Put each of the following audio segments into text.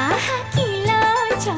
আহা কি লজ্জা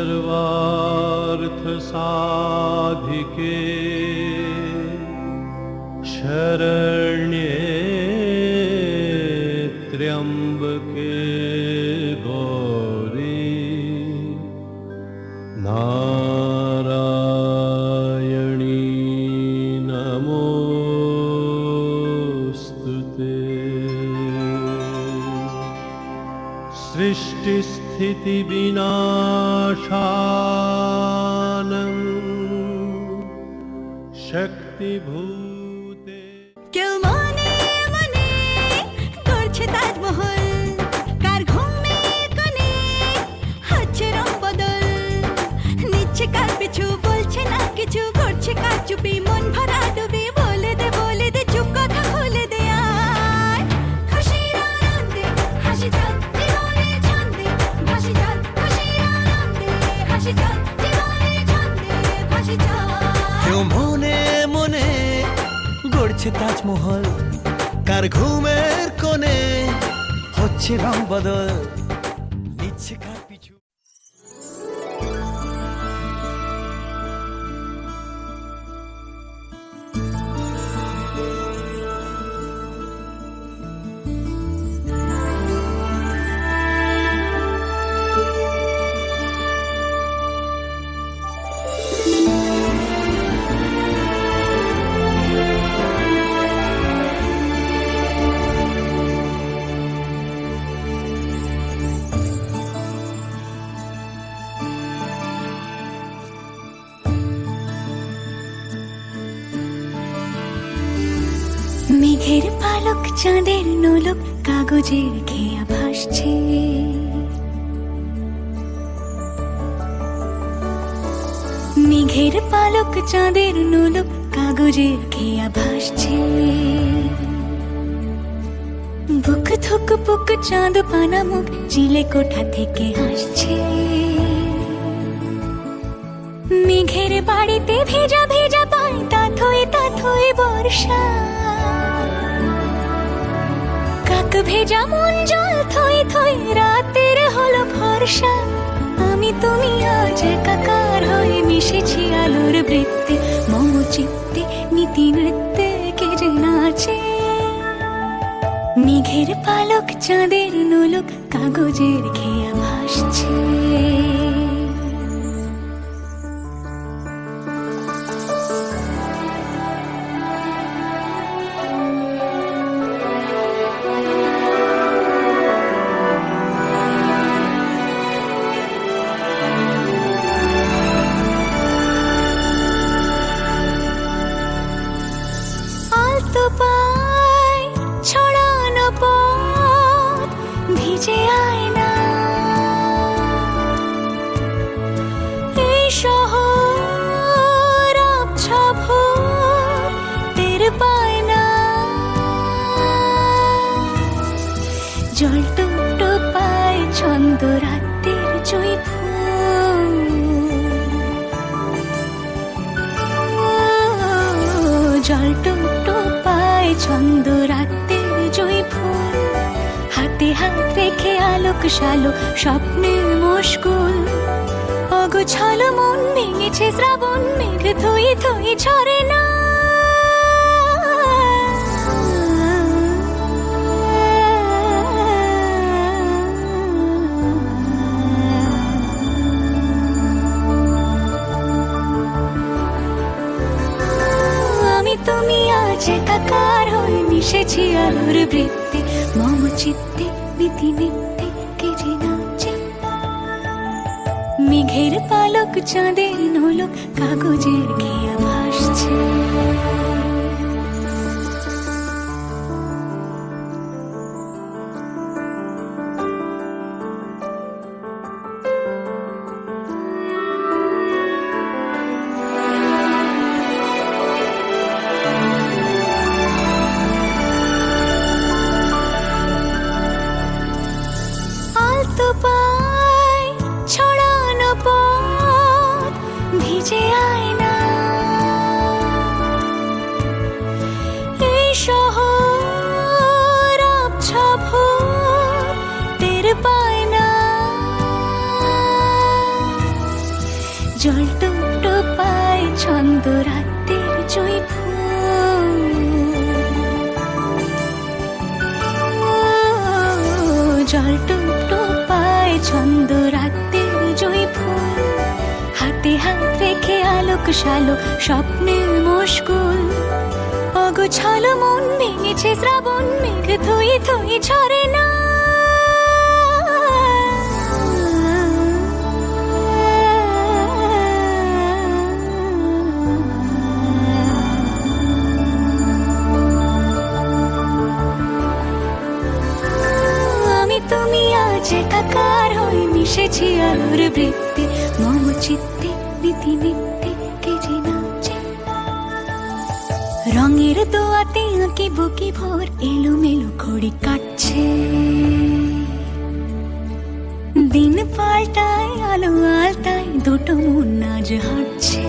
सर्वार्थ साधिके शरण्ये त्र्यंबके गौरी नारायणी नमोस्तुते। सृष्टि स्थिति विनाशानं शक्तिभूते। কেউ মনে মনে করছে তাজমহল, কার ঘুমের কোণে হচ্ছে রং বদল, নিচ্ছে কার পিছু বলছে না কিছু, করছে কার চুপি মন ভরা ডুবি, বলে দে চুপ কথা খুলে দে আর খুশির আনন্দে হাসি চল জীবনের ছন্দে ভাসি চল, খুশির আনন্দে হাসি চল জীবনের ছন্দে ভাসি চল। কেউ মনে মনে গড়ছে তাজমহল, কার ঘুমের কোণে হচ্ছে রং বদল, নিচ্ছে কার পিছু। মেঘের পালক চাঁদের নোলক কাগজের খেয়া ভাসছে, মেঘের পালক চাঁদের নোলক কাগজের খেয়া ভাসছে, বুক থুক পুক চাঁদ পানা মুখ চিলে কোঠা থেকে হাসছে, মেঘের বাড়িতে ভেজা ভেজা পায় তাথই বর্ষা, কাক ভেজা মন জল থই থই রাতের হলো ভরসা, আমি তুমি আজ একাকার হয়ে মিশেছি আলোর বৃত্তে, মম চিত্তে নীতি নৃত্যে কে যে নাচে, মেঘের পালক চাঁদের নোলক কাগজের খেয়া ভাসছে। ছড়ানো পথ ভিজে আয়না, এই শহর আবছা ভোর টের পায় না, জল টুকটো পায় ছন্দ রাতের জুঁই ফুল, জল টুকটো পায় ছন্দ রাতের জুঁই ফুল, হাতে হাত রেখে আলোক শালো স্বপ্নে মশগুল, অগোছালো মন ভেঙেছে শ্রাবণ মেঘ থই থই ঝরে না, আমি তুমি আজ একাকার হয়ে মিশেছি আলোর বৃত্তে, মম চিত্তে নীতি নিত্যে কে যে নাচে, মেঘের পালক চাঁদের নোলক কাগজের খেয়া ভাসছে। ছড়ানো পথ ভিজে আয়না, জল টুকটো পায় ছন্দ রাতের জয় ফুল, জল টুকটো পায় ছন্দ রাতের জয় ফুল, হাতে হাত রেখে আলোক শালোক স্বপ্নের মুশকুল, অগোছালো মন ভেঙেছে শ্রাবণ মেঘ থই থই ঝরে না। আমি তুমি আজ একাকার হয়ে মিশেছি আলোর বৃত্তে, মম চিত্তে নীতি নিত্যে কে যে নাচে, রঙের দোয়াতে আঁকি বুকি ভোর এলোমেলো ঘড়ি কাটছে, দিন পাল্টায় আলো আলতায় দুটো মন আজ হাঁটছে,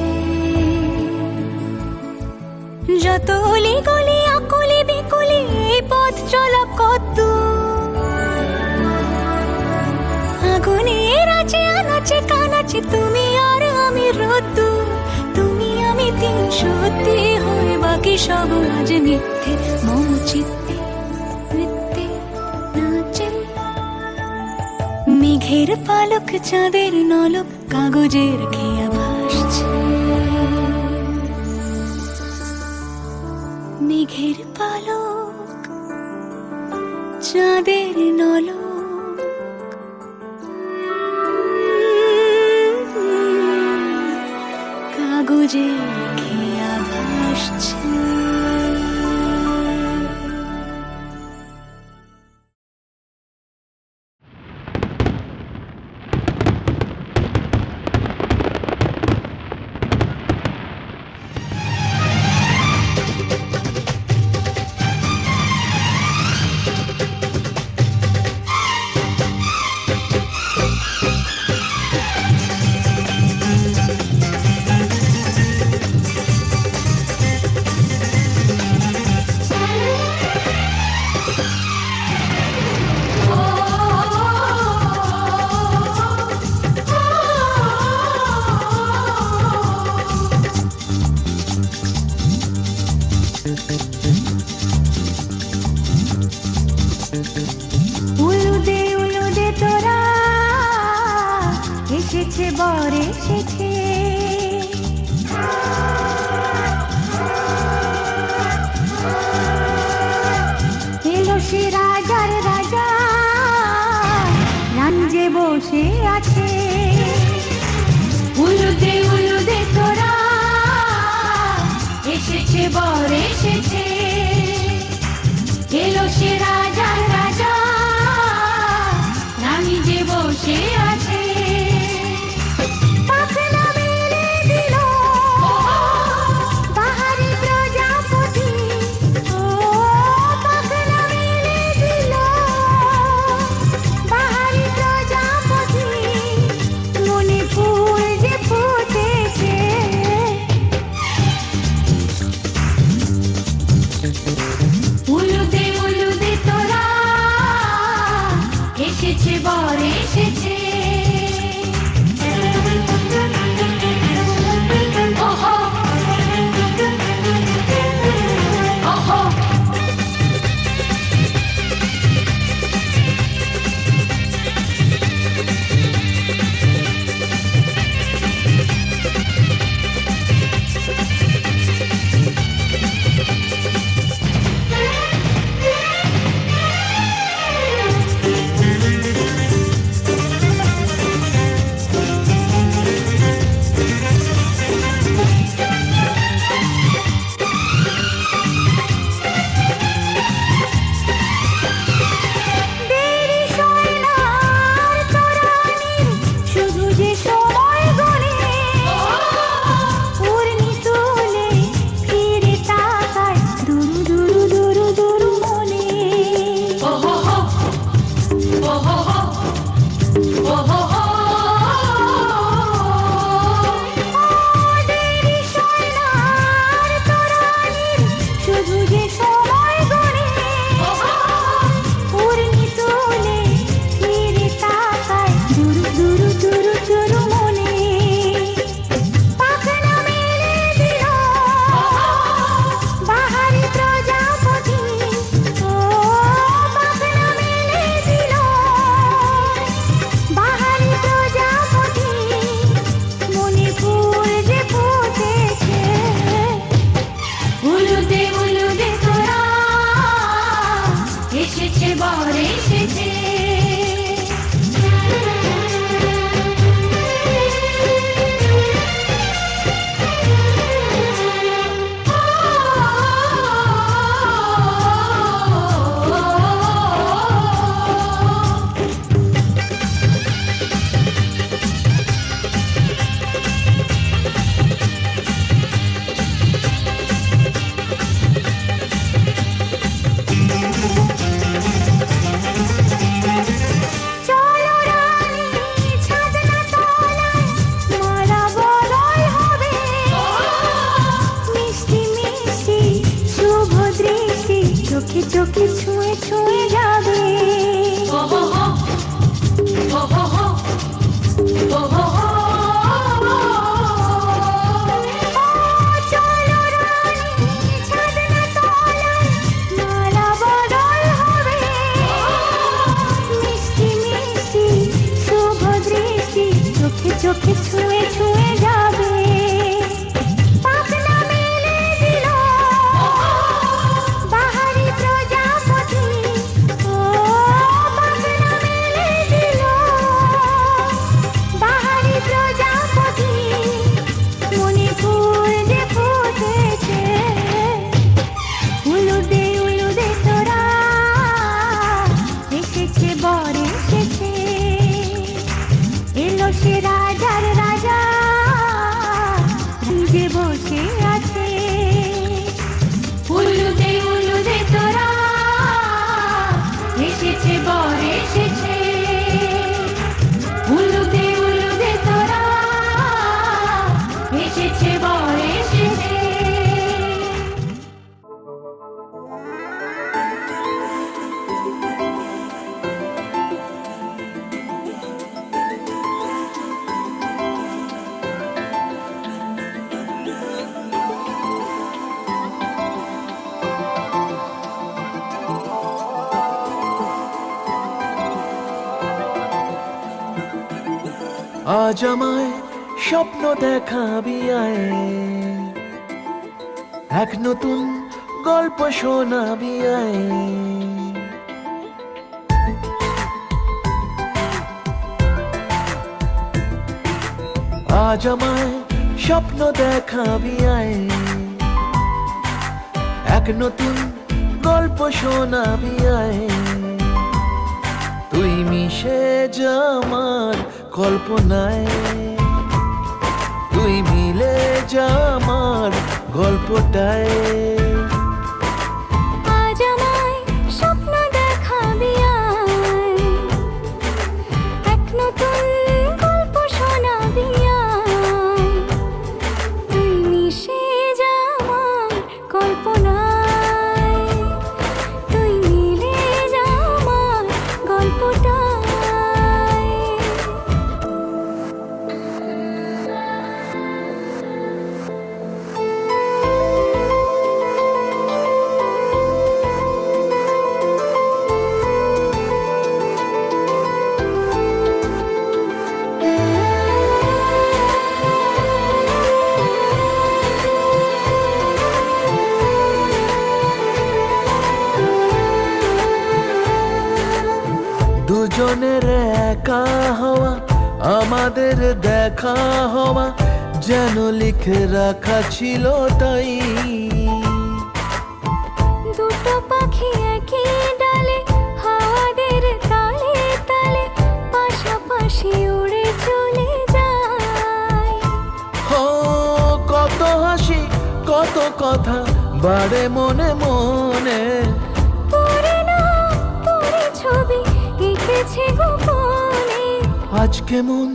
যত অলি গলি আকুলি বিকুলি এই পথ চলা কত, আগুনের আছে আনাচে কানাচে তুমি আর আমি রোদ্দুর, তুমি আমি তিন সত্যি হয়ে বাকি সব আজ মিথ্যে, মম চিত্তে নৃত্যে নাচে, মেঘের পালক চাঁদের নলক কাগজের খেয়া ভাসছে, মেঘের পালক চাঁদের নলক কাগজের খেয়া ভাসছে। উলুদে তোরা এসেছে বর এসেছে, এলো সে রাজার রাজা রাঞ্জে বসে আছে, উলুদে তোরা এসেছে বর এসেছে, এলো সে রাজার রাজা রানী যে বসে আছে, পাখনা মেলে দিল বাহারি প্রজাপতি, ও পাখনা মেলে দিল বাহারি প্রজাপতি, মনে ফুল যে ফুটেছে, উলুদে তোরা আজ আমায় স্বপ্ন দেখাবি আয়, এক নতুন গল্প শোনাবি আয়। আজ আমায় স্বপ্ন দেখাবি আয়, এক নতুন গল্প শোনাবি আয়। তুই মিশে যা আমার কল্পনায়, তুই মিলে যা আমার গল্পটায়। আজ আমায় স্বপ্ন দেখাবি আয়, এক নতুন গল্প শোনাবি আয়। তুই মিশে যা আমার কল্পনায়, তুই মিলে যা আমার গল্পটায়। দুজনের একা হওয়া, আমাদের দেখা হওয়া যেন লিখে রাখা ছিল তাই। দুটো পাখি একই ডালে, হাওয়াদের তালে তালে পাশাপাশি উড়ে চলে যায়। ও কত হাসি কত কথা বাড়ে মনে মনে, তোরে না তোরে ছবি এঁকেছে গোপনে। আজ কেমন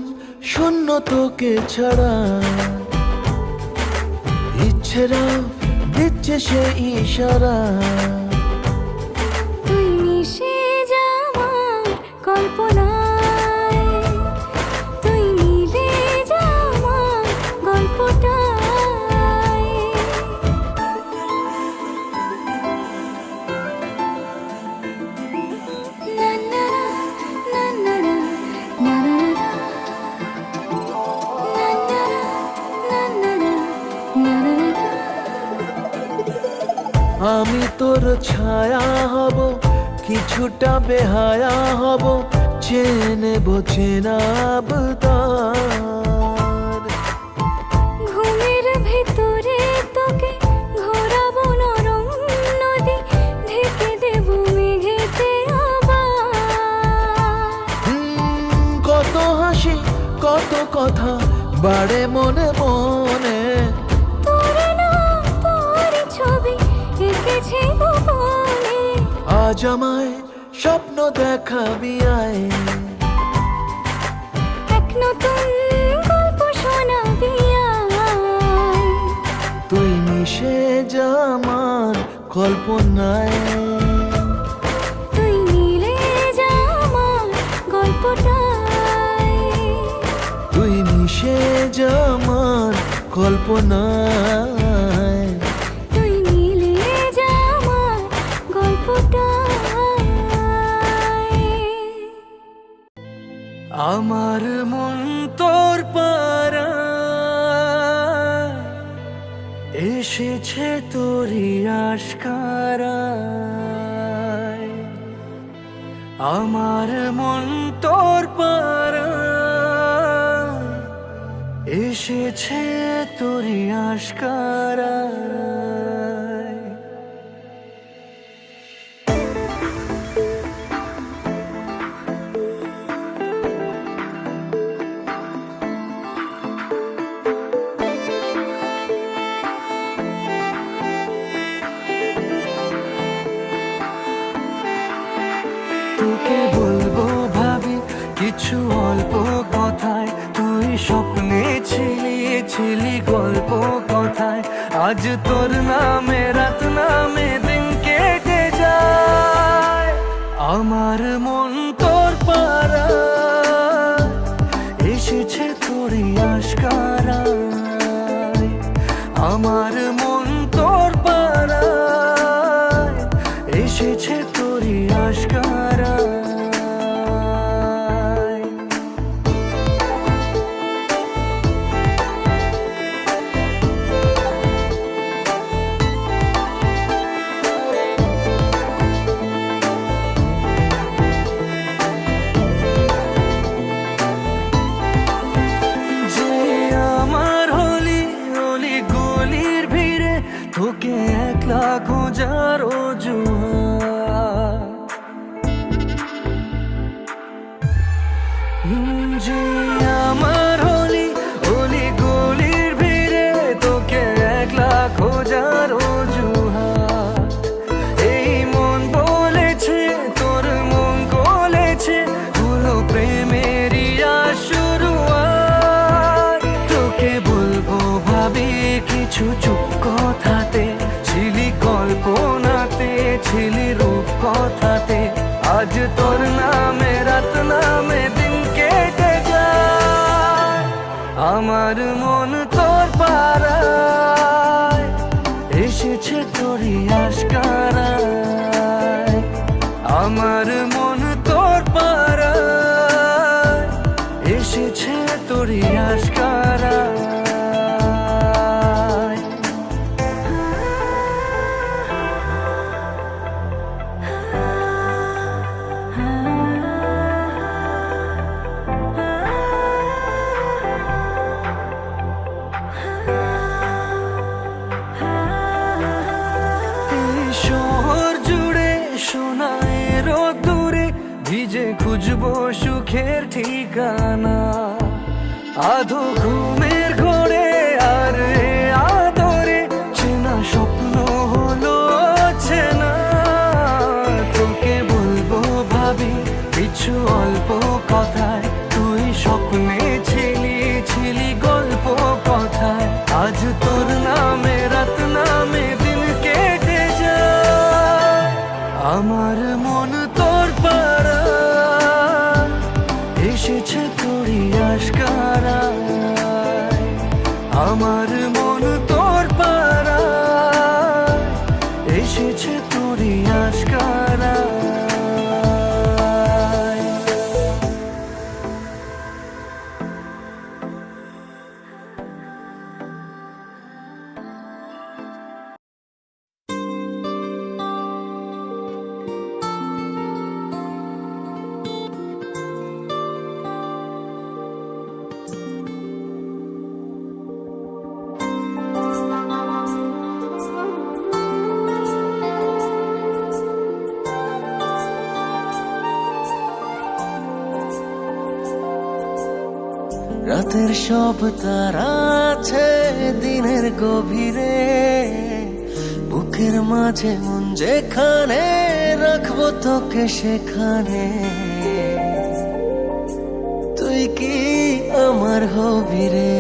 শূন্য তোকে ছাড়া, ইচ্ছেরা দিচ্ছে সে ইশারা। তুই মিশে যা আমার কল্পনায়, তুই মিলে যা আমার গল্পটায়। না না না না না না না না না না না। আমি তোর ছায়া হব, কিছুটা বেহায়া হব, চেনে চেনাব তার। ঘুমের ভেতরে তোকে ঘোরাবো নরম নদী, ঢেকে দেব মেঘেতে আবার। কত হাসি কত কথা বাড়ে মনে মনে, তোরে না তোরে ছবি এঁকেছে গোপনে। আজ আমায় স্বপ্ন দেখাবি আয়, এক নতুন গল্প শোনাবি আয়। তুই মিশে যা আমার কল্পনায়, তুই মিলে যা আমার গল্পটায়। তুই মিশে যা আমার কল্পনায়। তুই মিলে যা আমার গল্পটায়। আমার মন তোর পারা এসেছে তোরই আশকারায়। আমার মন তোর পারা এসেছে তোরই আশকারায়। তোকে বলবো ভাবি কিছু অল্প কথায়, তুই স্বপ্নে ছিলি ছিলি গল্প কথায়। আজ তোর নামে রাত নামে দিন কেটে যায়। আমার মন তোর পারা এসেছে তোরই আশকারায়। আমার মন তোর পারা এসেছে তোরই আশকারায়। একলা খোঁজার অজুহাত। যে আমার হলি অলি গলির ভিড়ে তোকে একলা খোঁজার অজুহাত। এই মন বলেছে তোর মন গলেছে হলো প্রেমেরই শুরুয়াত। তোকে বলবো ভাবি কিছু চুপ কথাতে, ছিলি কল্পনাতে ছিলি রূপ কথাতে। আজ তোর নামে রাত নামে দিন কেটে যায়, আমার মন তোর পাড়ায় এসেছে তোরই আশকারায়। আমার মন তোর পাড়ায় এসেছে তোরই আশকারায়। শহর জুড়ে সোনায় রোদ্দুরে ভিজে খুঁজবো সুখের ঠিকানা। আধো ঘুমের ঘোরে আর এ আদরে চেনা স্বপ্ন হলো চেনা। তোকে বলবো ভাবি কিছু অল্প কথায়, তুই স্বপ্নে ছিলি ছিলি গল্প কথায়। আজ তোর নামে রাত নামে দিন কেটে যায়, আমার মন তোর পাড়ায় এসেছে তোরই আশকারায়। আমার মন তোর পাড়ায় এসেছে তোরই আশকারায়। রাতের সব তারা আছে দিনের গভীরে, বুকের মাঝে মন যেখানে রাখবো তোকে সেখানে। তুই কি আমার হবি রে?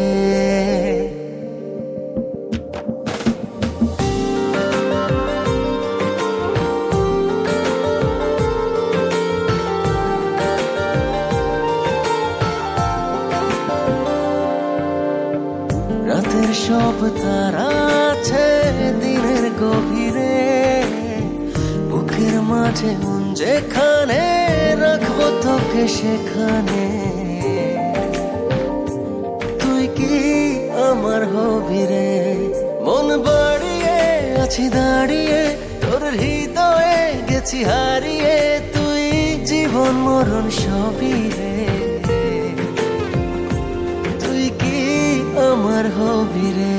রাতের সব তারা আছে দিনের গভীরে, বুকের মাঝে মন যেখানে রাখবো তোকে সেখানে। তুই কি আমার হবি রে? মন বাড়িয়ে আছি দাঁড়িয়ে তোর হৃদয়ে গেছি হারিয়ে। তুই জীবন মরণ সবই রে, আমার হবি রে।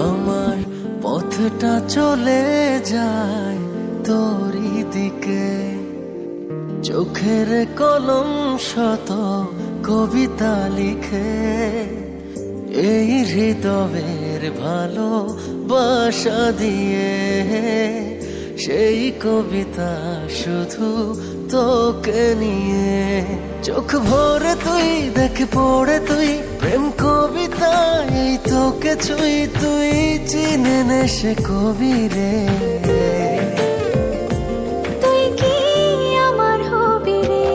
আমার পথটা চলে যায় তোরই দিকে, চোখের কলম শত কবিতা লিখে। এই হৃদয়ের ভালোবাসা দিয়ে সেই কবিতা শুধু তোকে নিয়ে। চোখ ভরে তুই দেখ পড়ে তুই প্রেম কবিতা এই তোকে ছুঁই। তুই চিনে নে সে কবি রে। তুই কি আমার হবি রে?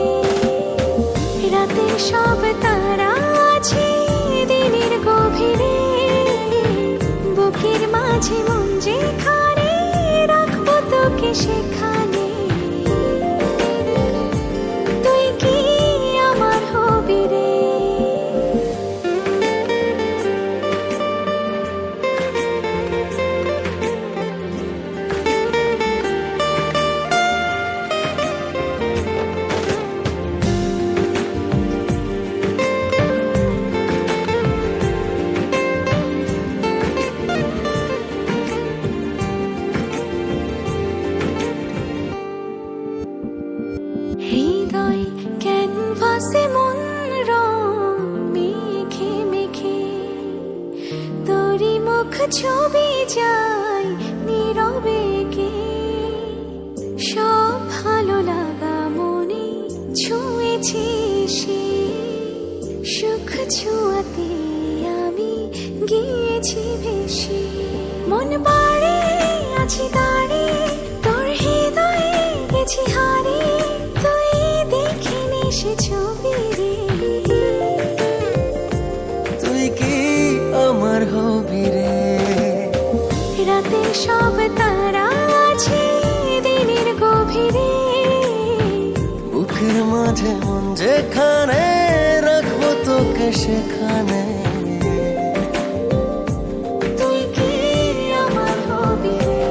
রাতে সব তারা আছে দিনের গভীরে, বুকের মাঝে মন যেখানে রাখবো তোকে সেখানে। তুই কি আমার হবি রে? ছবি যায় নীরবে কে, সব ভালো লাগা মনে ছুঁয়েছি সে, সুখ ছুঁয়াতে আমি গিয়েছি ভেসে। মন পাড়ে আছি দাঁড়িয়ে, তোর হৃদয়ে গেছি হারিয়ে, তুই দেখিনি সে ছবি রে। তুই কি আমার হবি রে? রাতে সব তারা আছে দিনের গভীরে, বুকের মাঝে মন যেখানে রাখবো তোকে সেখানে। তুই কি আমার হবি রে?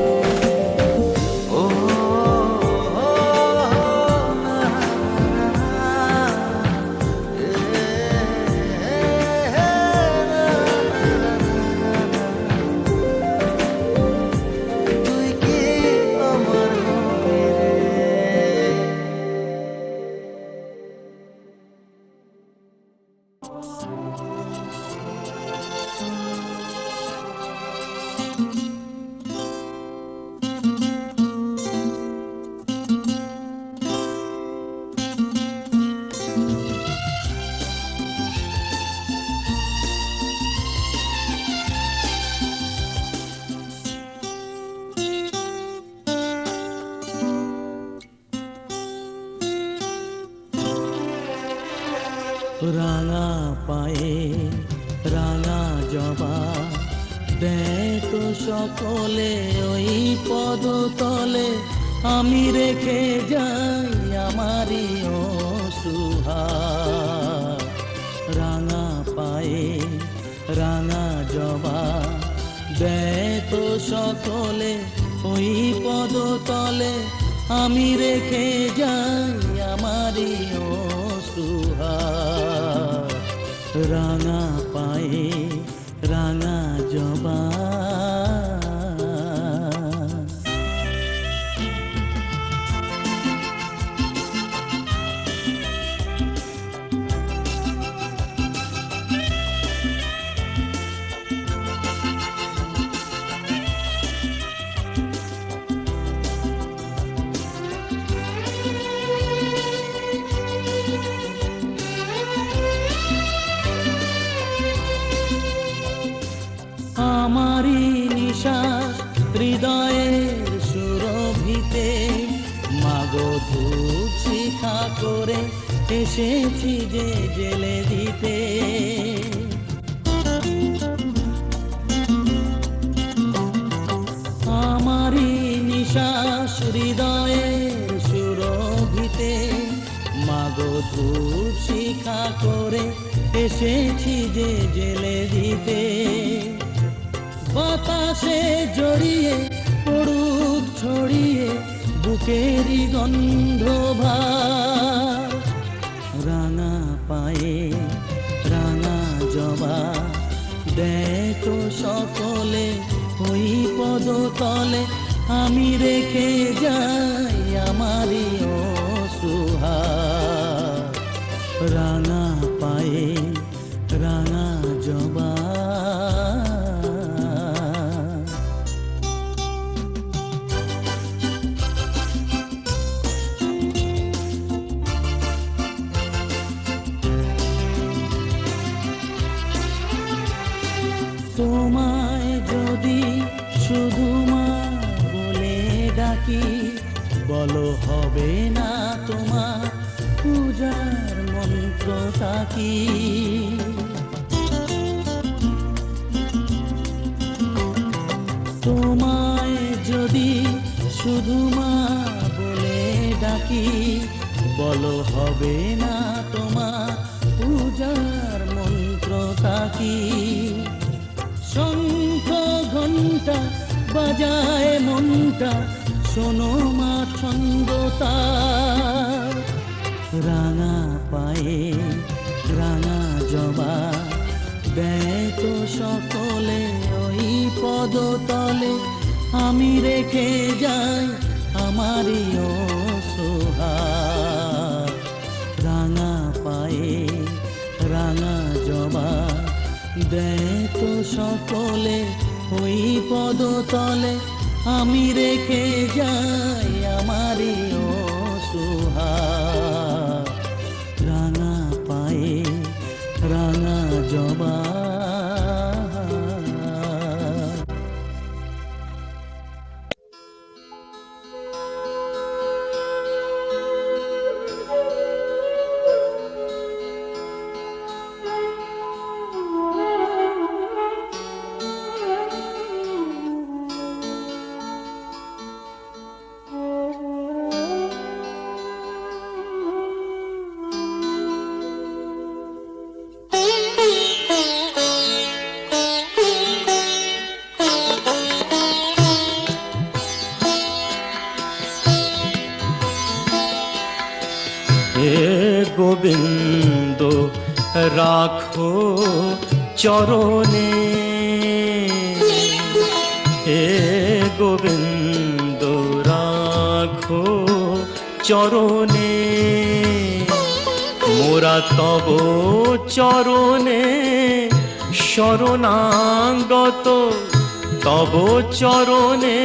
ও তুই কি আমার হবি রে? রাঙা পায়ে রাঙা জবা, দেয় তো সকলে ওই পদতলে, আমি রেখে যাই আমারই অসুহাগ। রাঙা পায়ে রাঙা জবা, দেয় তো সকলে ওই পদতলে, আমি রেখে যাই আমারই অসুহাগ। রাঙা পায়ে রাঙা জবা। আমারই নিশ্বাস হৃদয়ের সুরভিতে, মাগো ধূপ শিখা করে এসেছি যে জেলে দিতে। আমারই নিশ্বাস হৃদয়ের সুরভিতে, মাগো ধূপ শিখা করে এসেছি যে জেলে দিতে। বাতাসে জড়িয়ে পড়ুক ছড়িয়ে বুকেরই গন্ধ ভার। রাঙা পায়ে রাঙা জবা, দেয় তো সকলে ওই পদতলে, আমি রেখে যাই আমারই অসুহাগ। রাঙা পায়ে রাঙা জবা। তোমায় যদি শুধু মা বলে ডাকি, বলো হবে না তোমার পূজার মন্ত্রটা কি? তোমায় যদি শুধু মা বলে ডাকি, বলো হবে না তোমার পূজার মন্ত্রটা কি? শঙ্খ ঘণ্টা বাজায় মনটা, শোনো মা ছন্দ তার। রাঙা পায়ে রাঙা জবা, দেয় তো সকলে ওই পদতলে, আমি রেখে যাই আমারই অসুহাগ। রাঙা পায়ে রাঙা জবা, দেয় তো সকলে ওই পদতলে আমি রেখে যাই আমারই অসুহার রাঙা পায়ে রাঙা জবা। হে গোবিন্দ রাখো চরণে, হে গোবিন্দ রাখো চরণে, মোরা তব চরণে শরণাগত, তব চরণে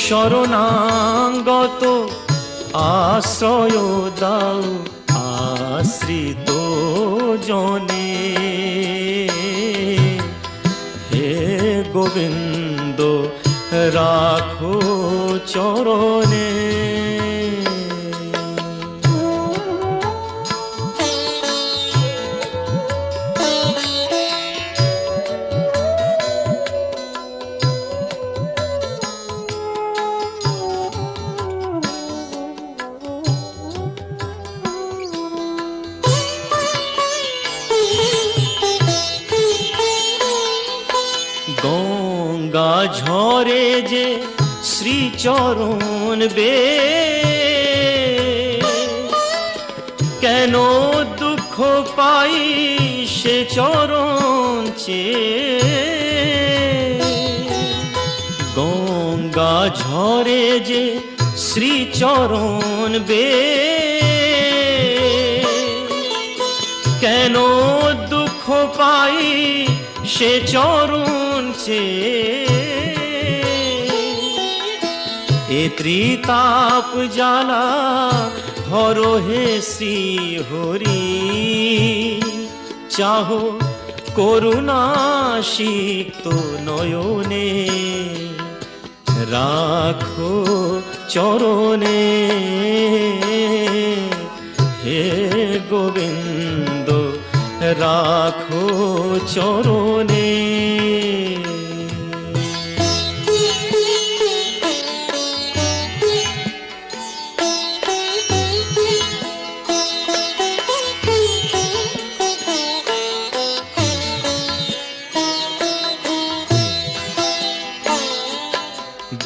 শরণাগত, আশ্রয় দাও আশ্রিত জনে। হে গোবিন্দ রাখো চরণে। গঙ্গা ঝরে যে শ্রীচরণ বে, কেন দুঃখ পাই সে চরণ চেয়ে। গঙ্গা ঝরে যে শ্রীচরণ বে, কেন দুঃখ পাই সে চরণ চেয়ে। এ ত্রিতাপ জ্বালা হর হে শ্রী হরি, চাহো করুণা সিক্ত নয়নে, রাখো চরণে। হে গোবিন্দ রাখো চরণে।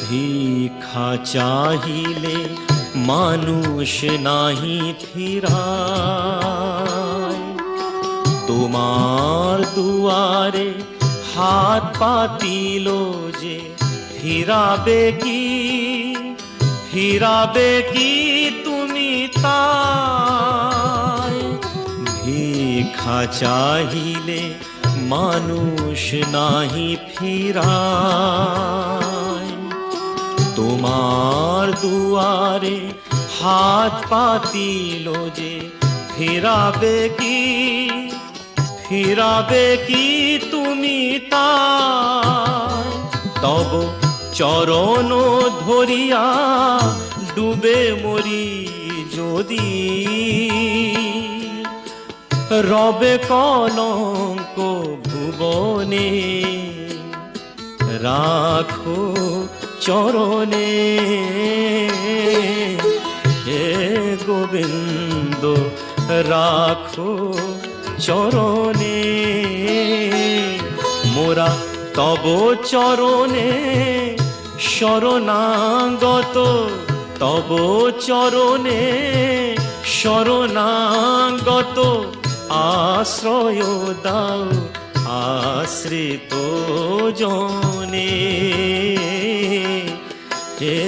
ভিক্ষা চাহিলে মানুষ নাহি ফিরায়, তোমার দুয়ারে হাত পাতিল যে ফিরাবে কি, ফিরাবে কি তুমি তাই। ভিক্ষা চাহিলে মানুষ নাহি ফিরায়, তোমার দুয়ারে হাত পাতিল যে ফিরাবে কি, ফিরাবে কি তুমি তাই। তব চরণ ধরিয়া ডুবে মরি যদি, রবে কলঙ্ক ভুবনে, রাখো চরণে। হে গোবিন্দ রাখো চরণে, মোরা তব চরণে শরণাগত, তব চরণে শরণাগত, আশ্রয় দাও আশ্রিত জনে। হে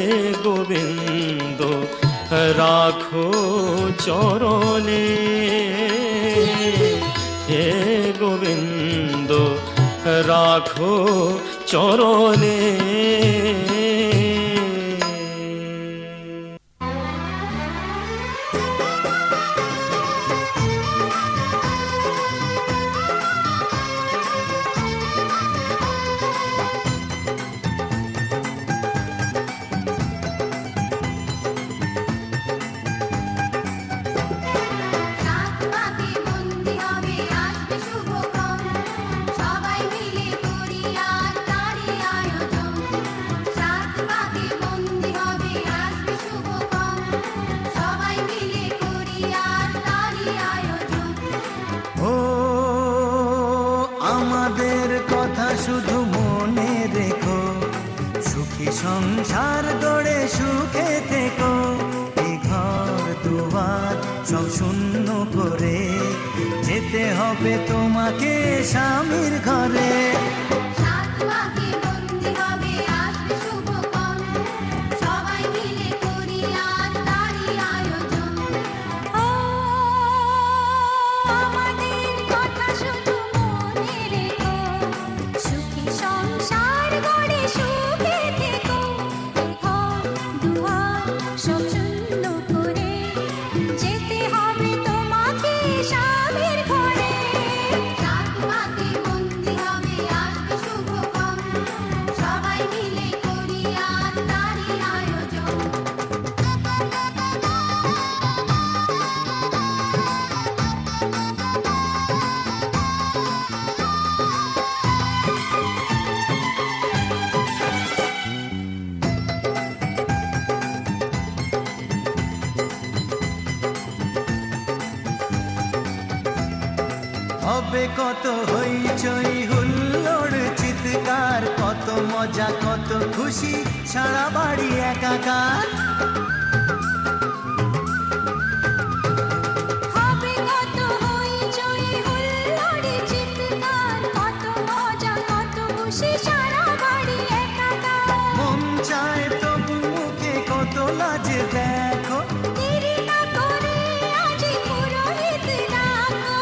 গোবিন্দ রাখো চরণে, হে গোবিন্দ রাখো চরণে। রাত পাকে বন্দি হবে আসবে শুভক্ষণ, সবাই মিলে করি আজ তারই আয়োজন। রাত পাকে বন্দি হবে আসবে শুভক্ষণ, সবাই মিলে করি আজ তারই আয়োজন। ও আমাদের কথা শুধু মনে রেখো, সুখী সংসার গড়ে সুখে থেকো। এই ঘর দুয়ার সব শূন্য করে যেতে হবে তোমাকে স্বামীর ঘরে। রাত পাকে বন্দি হবে আসবে শুভক্ষণ, সবাই মিলে করি আজ তারই আয়োজন। ও আমাদের কথা শুধু মনে রেখো, সুখী সংসার গড়ে সুখে থেকো। ঘর দুয়ার সব শূন্য করে যেতে হবে তোমাকে স্বামীর ঘরে। রাত পাকে বন্দি হবে আসবে শুভক্ষণ, সবাই মিলে করি আজ তারই আয়োজন। হবে কত হইচই হুল্লোড় চিৎকার, কত মজা কত খুশি সারা বাড়ি একাকার। হবে কত হইচই হুল্লোড়ে চিৎকার, কত মজা কত খুশি সারা বাড়ি একাকার। মন চায় তবু মুখে কত লাজে দেখো, দেরি না করে আজই পুরোহিত ডাকো।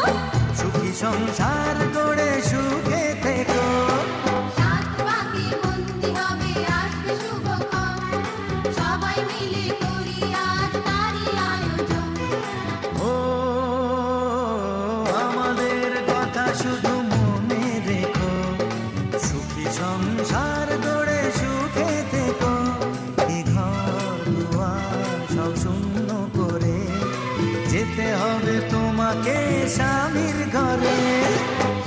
সুখী সংসার গড়ে সুখে থেকো। রাত পাকে বন্দি হবে আসবে শুভক্ষণ, সবাই মিলে করি আজ তারই আয়োজন। ও আমাদের কথা শুধু মনে রেখো, সুখী সংসার গড়ে সুখে থেকো। এই ঘর দুয়ার সব শূন্য করে যেতে হবে তোমাকে স্বামীর ঘরে।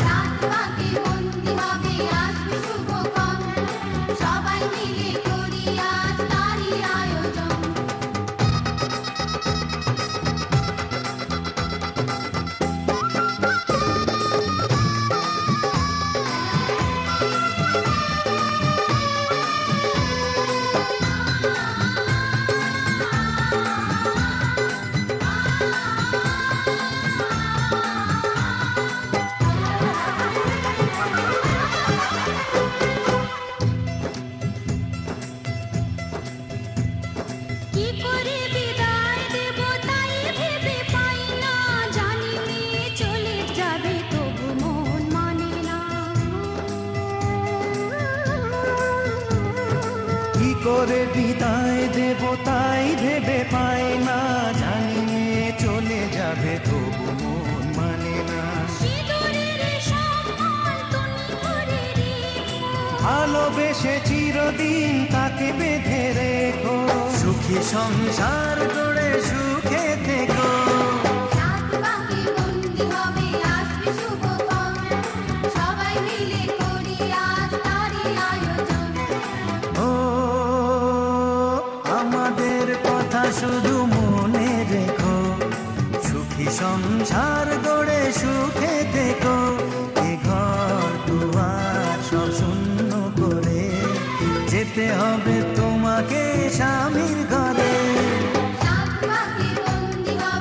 রাত পাকে বন্দি হবে আসবে শুভক্ষণ, সবাই মিলে করি আজ তারই আয়োজন। কি করে বিদায় দেব তাই ভেবে পাই না, জানি মেয়ে চলে যাবে তবু মন মানে না। কি করে বিদায় দেব তাই ভেবে পাই না, জানি মেয়ে চলে যাবে তবু মন মানে না। সিঁদুরের সম্মান তুমি করে রেখো, ভালোবেসে চিরদিন তাকে বেঁধে রেখো, সুখী সংসার গড়ে সুখে থেকো। রাত পাকে বন্দি হবে আসবে শুভক্ষণ, সবাই মিলে করি আজ তারই আয়োজন। ও আমাদের কথা শুধু মনে রেখো, সুখী সংসার গড়ে সুখে থেকো। এ ঘর দুয়ার সব শূন্য করে যেতে হবে তোমাকে স্বামীর ঘরে। রাত পাকে বন্দি হবে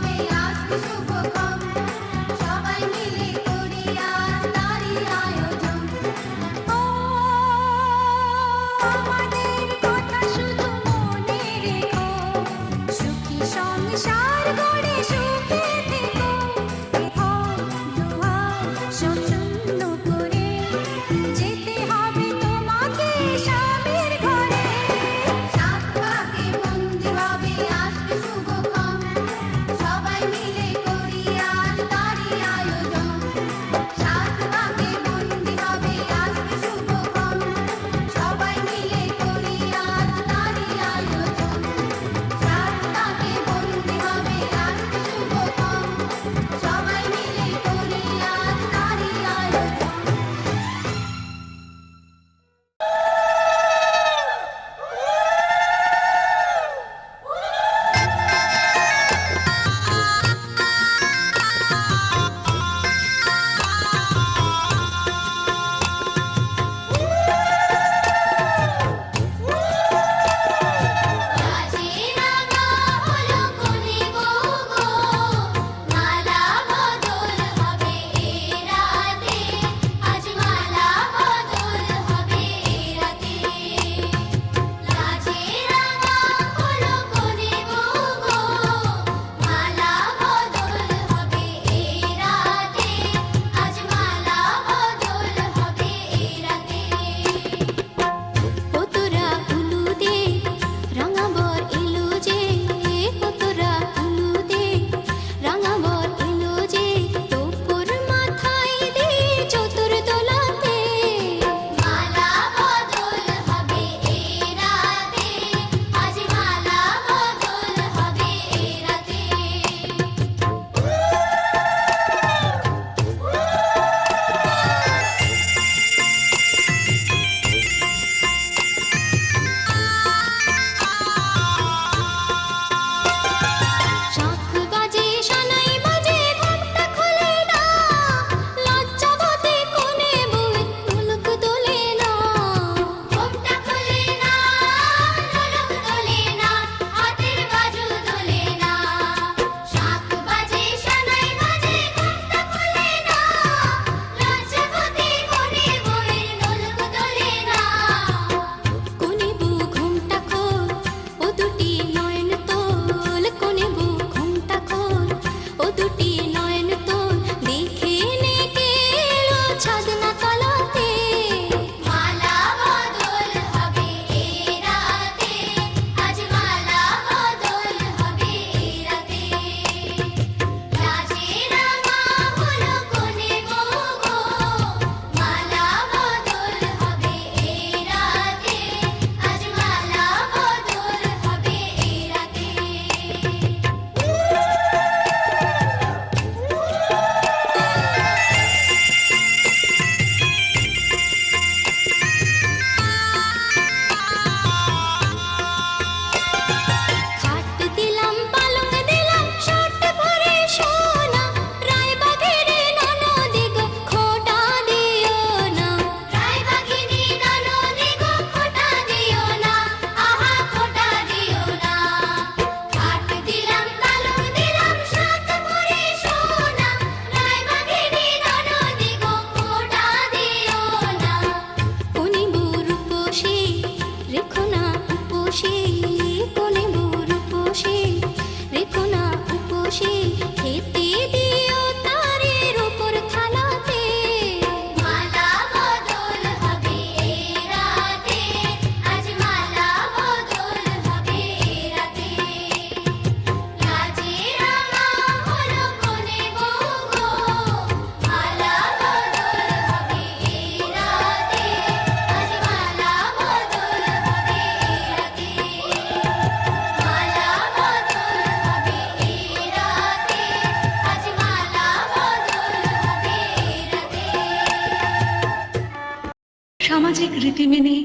সামাজিক রীতি মেনে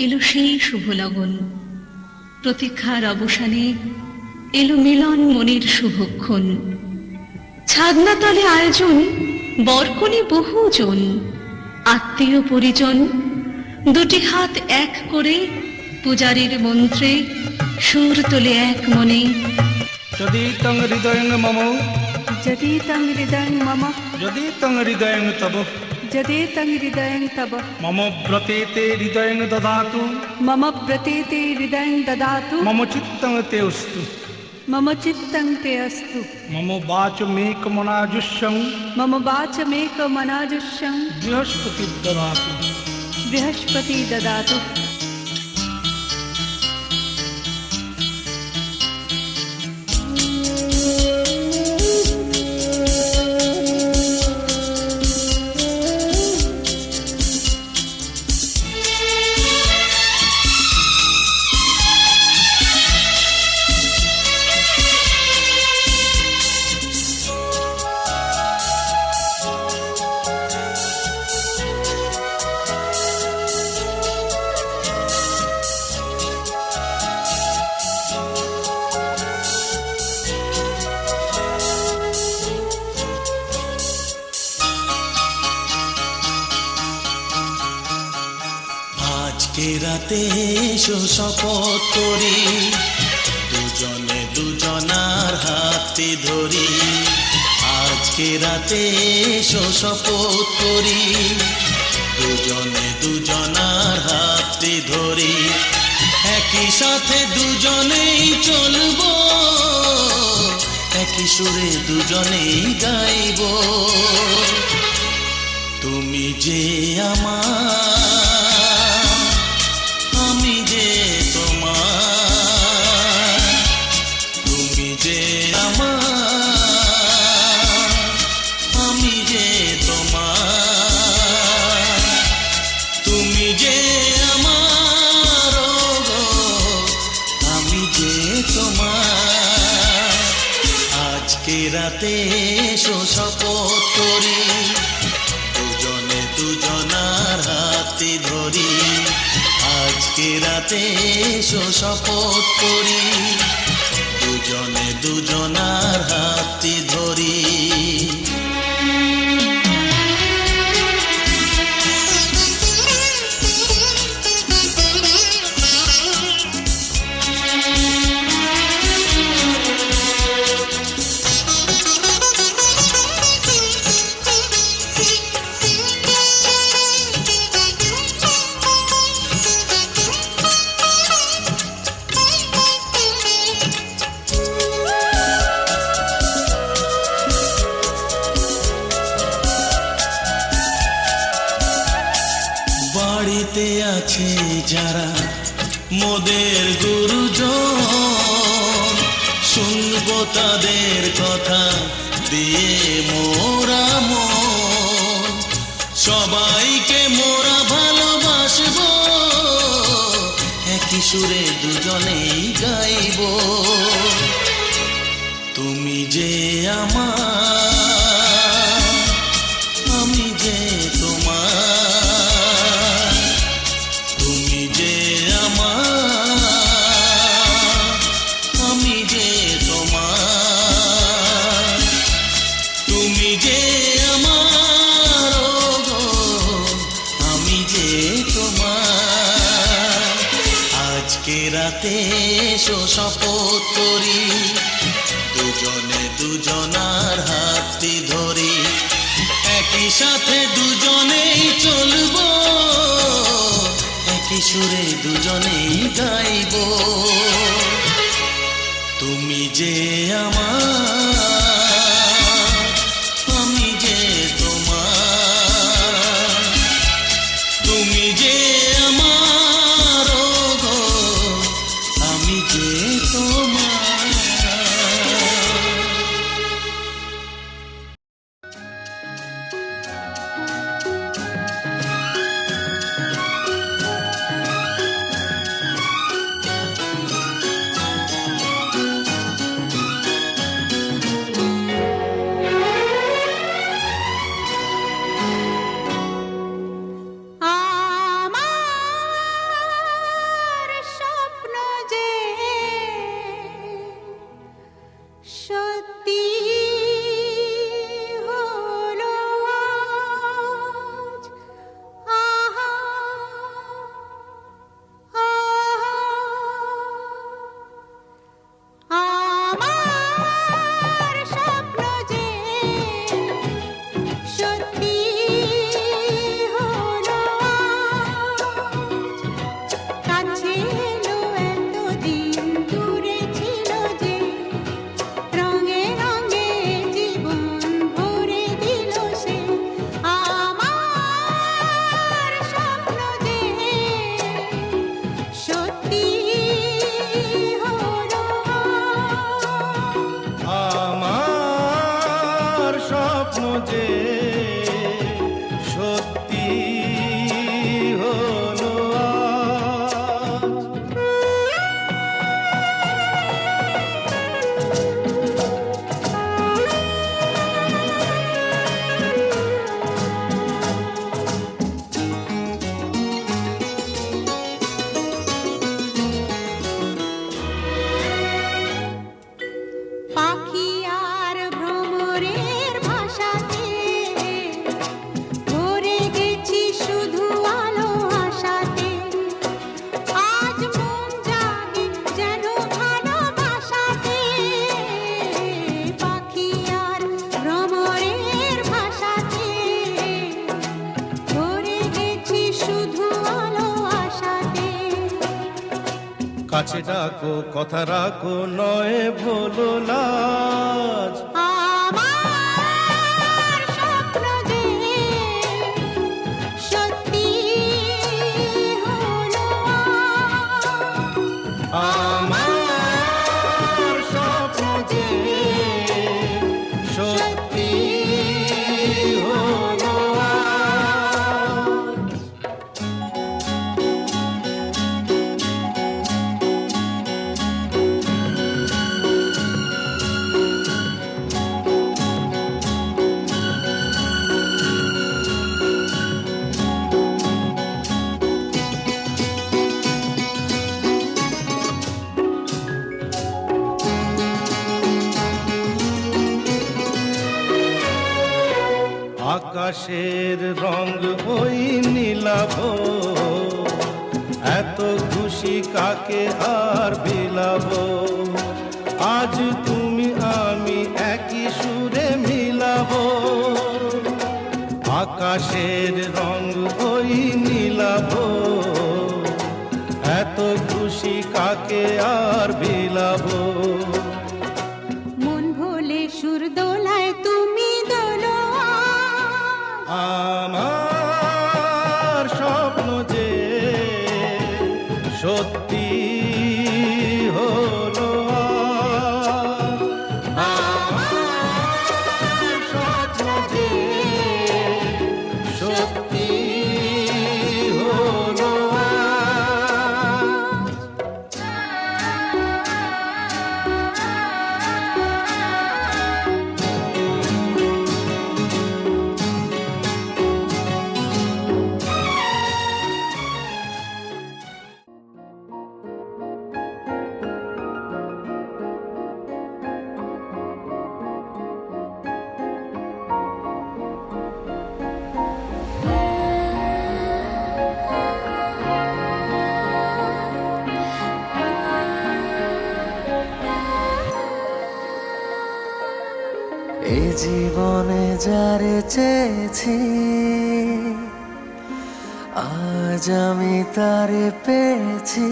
এলো সেই শুভ লগন। প্রতীক্ষার অবসানে এলো মিলন মনের শুভক্ষণ। ছাদনা তলে আয়োজন, বরকনে বহুজন, আত্মীয় পরিজন দুটি হাত এক করে পূজারীর মন্ত্রে সুর তোলে এক মনে। যদি তং হৃদয়ং মম, যদি তং হৃদয়ং মম, যদি তং হৃদয়ং তব, যদি তং হৃদয়ং তব, মম ব্রতে তে হৃদয়ং দদাতু, মম ব্রতে তে হৃদয়ং দদাতু, মম চিত্তং তে অস্তু, মম চিত্তং তে অস্তু, মম বাচমেকমনাজুষ্যং মম বাচমেকমনাজুষ্যং বৃহস্পতি দদাতু। বৃহস্পতি দদাতু। আজকে রাতে এসো শপথ করি, দুজনে দুজনার হাতে ধরি। আজকে রাতে এসো শপথ করি, দুজনে দুজনার হাতে ধরি। একই সাথে দুজনেই চলবো, একই সুরে দুজনেই গাইব। তুমি যে আমার, আমি যে তোমার। তুমি যে আমার, আমি যে তোমার। তুমি যে আমার, গো আমি যে তোমার। আজকে রাতে এসো শপথ করি, দুজনে দুজনার হাতে ধরি। আজকে রাতে এসো শপথ করি, দুজনে দুজনার হাতে ধরি। বাড়িতে আছে যারা মোদের গুরুজন, শুনবো তাদের কথা দিয়ে মোরা মন। সবাইকে মোরা ভালোবাসবো, একই সুরে দুজনেই গাইব। তুমি যে আমার, আমি যে তোমার। তুমি যে আমার, আমি যে তোমার। তুমি যে আমার, গো আমি যে তোমার। আজকে রাতে এসো শপথ করি, দুজনে দুজনার হাতে ধরি। একই সাথে দুজনেই চলবো, একই সুরে দুজনেই গাইব। তুমি যে আমার, আমি যে তোমার। তুমি যে আমার, গো আমি যে তোমার। কাছে ডাকো কথা রাখো নয় ভোলো লাজ। আমার স্বপ্ন যে সত্যি হলো আমার স্বপ্ন যে সত্যি হলো আজ। আকাশের রং ওই নীলাভ, এত খুশি কাকে আর বিলাব। আজ তুমি আমি একই সুরে মিলাব। আকাশের রং ওই নীলাভ, এত খুশি কাকে আর বিলাব। মন ভোলে সুর দোলায় তুমি দোলো আমার স্বপ্ন যে সত্যি হলো আজ। আমার স্বপ্ন যে সত্যি হলো আজ। এই জীবনে যারে চেয়েছি আজ আমি তারে পেয়েছি।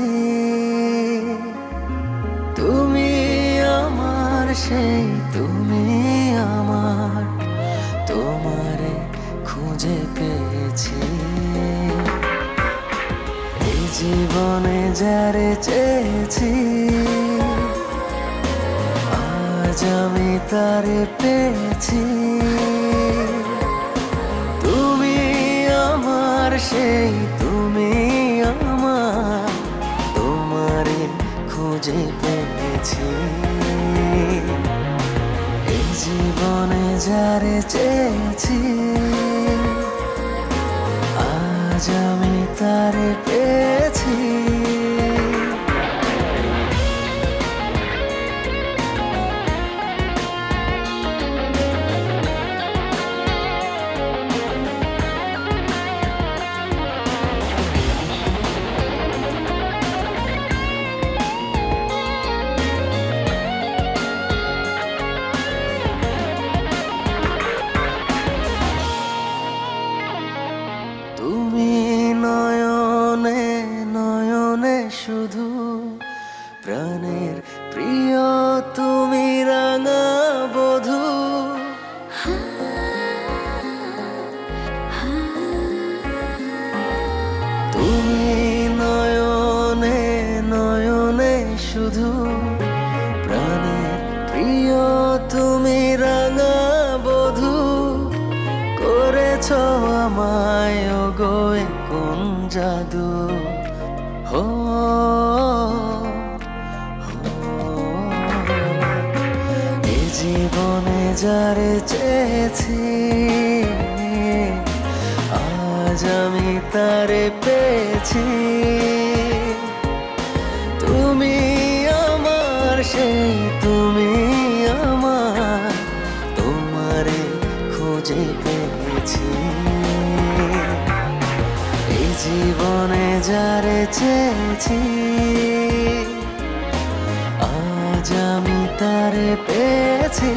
তুমি আমার সেই তুমি আমার, তোমারে খুঁজে পেয়েছি। এই জীবনে যারে চেয়েছি আজ আমি তারে পেয়েছি। তুমি আমার সেই তুমি আমার, তোমারে খুঁজে পেয়েছি। এই জীবনে যারে চেয়েছি আজ আমি তারে পেয়েছি। তুমি নয়নে নয়নে শুধু প্রাণের প্রিয়, তুমি রাঙা বধূ। তুমি নয়নে নয়নে শুধু প্রাণের প্রিয়, তুমি রাঙা বধূ। করেছ আমায় ওগো কোন জাদু, হো এ জীবনে যারে চেয়েছি আজ আমি তারে পেয়েছি। তুমি আমার সেই তুমি আমার, তোমারে খুঁজে পেয়েছি। এই জীবনে যারে চেয়েছি আজ আমি তারে পেয়েছি।